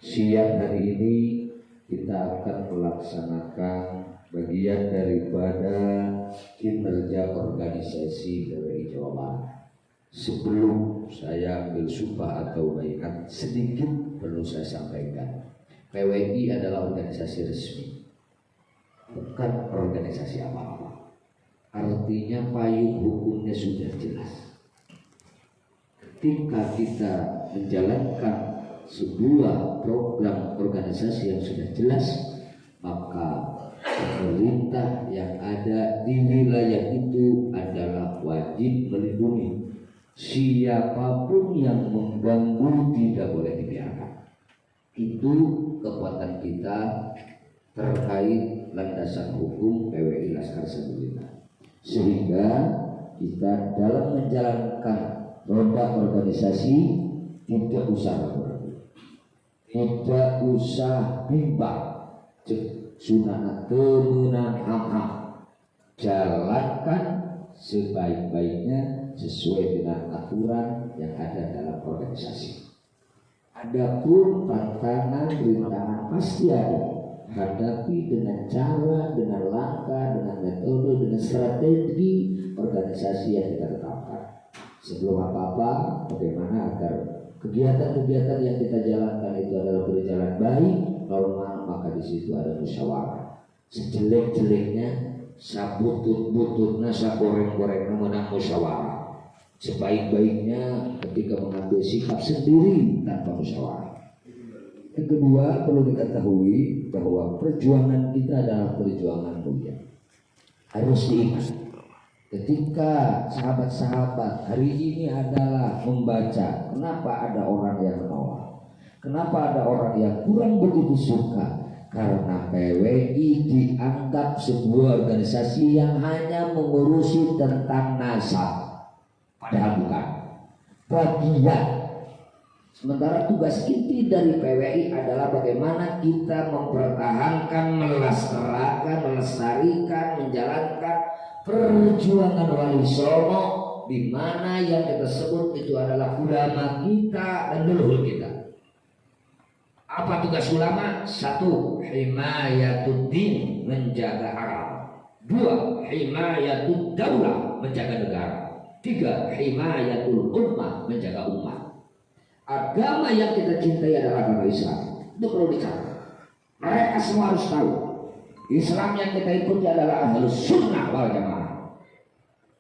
Siang hari ini kita akan melaksanakan bagian daripada kinerja organisasi PWI Jawa Barat. Sebelum saya ambil sumpah atau baiat, sedikit perlu saya sampaikan. PWI adalah organisasi resmi, bukan organisasi apa-apa. Artinya payung hukumnya sudah jelas. Ketika kita menjalankan sebuah program organisasi yang sudah jelas, maka pemerintah yang ada di wilayah itu adalah wajib melindungi. Siapapun yang mengganggu tidak boleh dibiarkan. Itu kekuatan kita terkait landasan hukum PWI Laskar Sabilillah. Sehingga kita dalam menjalankan roda organisasi tidak usah ragu-ragu, tidak usah bimbang, sunana temenan ham-ham, jalankan sebaik-baiknya sesuai dengan aturan yang ada dalam organisasi. Adapun tantangan, rintangan pasti ada. Hadapi dengan cara, dengan langkah, dengan metode, dengan strategi organisasi yang kita tetapkan. Sebelum apa-apa, bagaimana agar kegiatan-kegiatan yang kita jalankan itu adalah berjalan baik, normal, maka di situ ada musyawarah. Sejelek-jeleknya, sabutut-bututnya, sagoreng-gorengnya menang musyawarah. Sebaik-baiknya ketika mengambil sikap sendiri tanpa musyawarah. Yang kedua, perlu diketahui bahwa perjuangan kita adalah perjuangan mulia. Harus diingat, ketika sahabat-sahabat hari ini adalah membaca, kenapa ada orang yang menolak, kenapa ada orang yang kurang begitu suka, karena PWI dianggap sebuah organisasi yang hanya mengurusi tentang nasab, padahal bukan, bagian. Sementara tugas inti dari PWI adalah bagaimana kita mempertahankan, melestarikan, menjalankan perjuangan Wali Songo, di mana yang kita sebut itu adalah ulama kita dan leluhur kita. Apa tugas ulama? Satu, himayatuddin, menjaga haram. Dua, himayatud daulah, menjaga negara. Tiga, himayatul ummah, menjaga umat. Agama yang kita cintai adalah agama Islam. Itu perlu dicatat. Mereka semua harus tahu, Islam yang kita ikuti adalah Ahlus Sunnah wal Jamaah.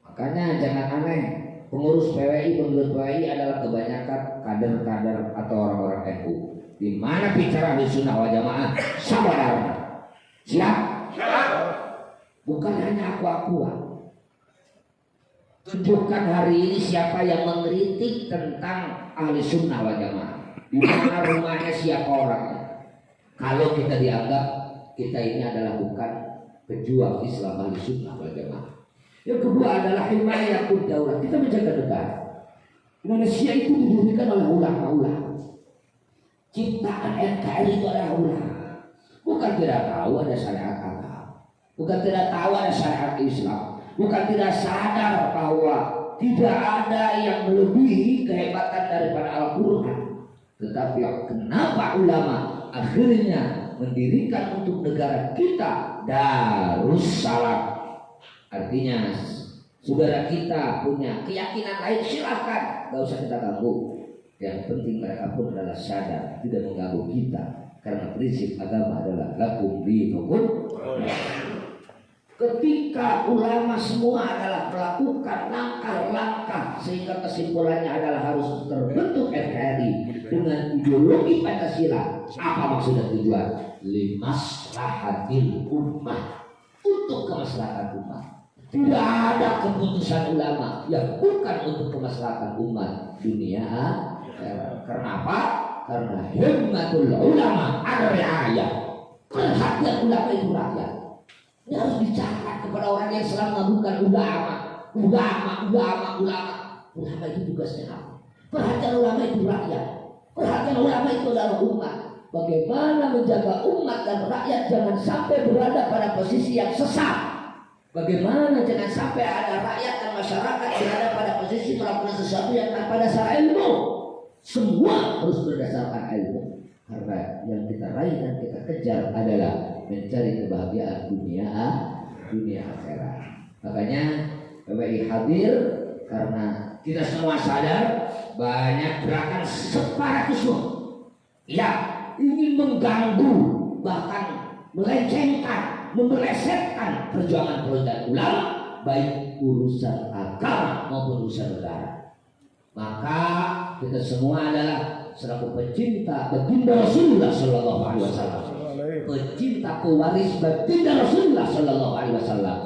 Makanya jangan aneh, pengurus PWI adalah kebanyakan kader-kader atau orang-orang NU. Di mana bicara Ahlus Sunnah wal Jamaah, sabar. Siap? Bukan hanya aku-akuan. Tunjukkan hari ini siapa yang mengkritik tentang Ahli Sunnah wal Jamaah. Di mana rumahnya, siapa orangnya. Kalau kita dianggap kita ini adalah bukan pejuang Islam Ahli Sunnah wal Jamaah. Yang kedua adalah himayatud daulah, kita menjaga negara. Indonesia itu didirikan oleh ulama-ulama. Ciptaan NKRI itu adalah ulama. Bukan tidak tahu ada syariat agama, bukan tidak tahu ada syariat Islam, bukan tidak sadar bahwa tidak ada yang melebihi kehebatan daripada Al-Quran. Tetapi kenapa ulama akhirnya mendirikan untuk negara kita Darussalam? Artinya saudara kita punya keyakinan lain, silahkan, gak usah kita ganggu. Yang penting mereka pun adalah sadar, tidak mengganggu kita, karena prinsip agama adalah lakum dinukum. Ketika ulama semua adalah melakukan langkah-langkah sehingga kesimpulannya adalah harus terbentuk NKRI dengan ideologi Pancasila. Apa maksud dan tujuan? Limaslahatil ummah, untuk kemaslahatan umat. Tidak ada keputusan ulama yang bukan untuk kemaslahatan umat dunia. Kenapa? Karena himmatul ulama ar-ri'ayah. Perhatian ulama itu rakyat. Ini harus dicatat kepada orang yang selalu mengagukan ulama. Ulama itu tugasnya apa? Perhatian ulama itu rakyat. Perhatian ulama itu adalah umat. Bagaimana menjaga umat dan rakyat jangan sampai berada pada posisi yang sesat. Bagaimana jangan sampai ada rakyat dan masyarakat berada pada posisi melakukan sesuatu yang tanpa dasar ilmu. Semua harus berdasarkan ilmu, karena yang kita raih dan kita kejar adalah mencari kebahagiaan dunia akhirat. Makanya PWI hadir karena kita semua sadar banyak gerakan separatisme yang ingin mengganggu, bahkan melencengkan, memelesetkan perjuangan ulama, baik urusan agama maupun urusan negara. Maka kita semua adalah selaku pecinta baginda Rasulullah Sallallahu Alaihi Wasallam, pecinta pewaris baginda Rasulullah Sallallahu Alaihi Wasallam,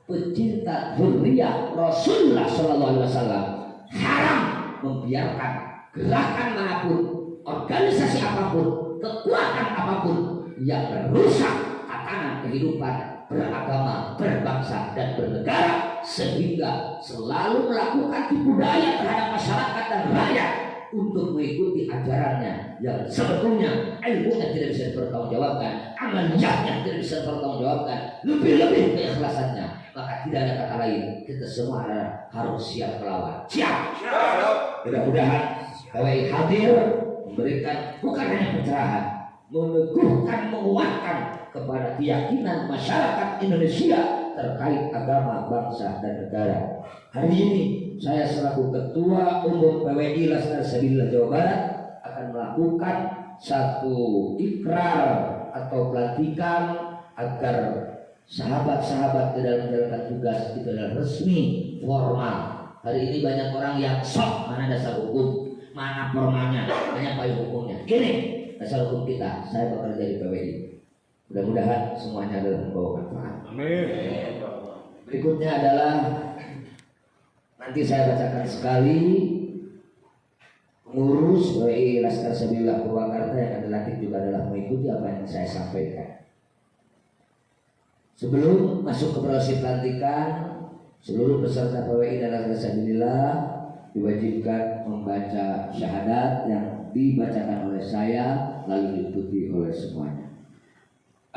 pecinta zuriyah Rasulullah Sallallahu Alaihi Wasallam, haram membiarkan gerakan manapun, organisasi apapun, kekuatan apapun yang merusak tatanan kehidupan beragama, berbangsa dan bernegara, sehingga selalu melakukan tipu daya terhadap masyarakat dan rakyat untuk mengikuti ajarannya yang sebetulnya ilmunya tidak bisa dipertanggungjawabkan, amaliyahnya tidak bisa dipertanggungjawabkan, lebih-lebih keikhlasannya. Maka tidak ada kata lain, kita semua harus siap melawan. Siap. Mudah-mudahan PWI hadir memberikan bukan hanya pencerahan, meneguhkan, menguatkan kepada keyakinan masyarakat Indonesia terkait agama, bangsa dan negara. Hari ini saya selaku Ketua Umum PWI Laskar Sabilillah Jawa Barat akan melakukan satu ikrar atau pelantikan agar sahabat-sahabat di dalam menjalankan tugas itu adalah resmi, formal. Hari ini banyak orang yang sok mana dasar hukum, mana formalnya, hanya payung hukumnya. Ini dasar hukum kita. Saya bekerja di PWI. Mudah-mudahan semuanya adalah membawa manfaat. Amin. Berikutnya adalah nanti saya bacakan sekali pengurus PWI Laskar Sabilillah Purwakarta yang akan dilantik juga adalah mengikuti apa yang saya sampaikan. Sebelum masuk ke proses pelantikan, seluruh peserta PWI dan Laskar Sabilillah diwajibkan membaca syahadat yang dibacakan oleh saya lalu diikuti oleh semuanya.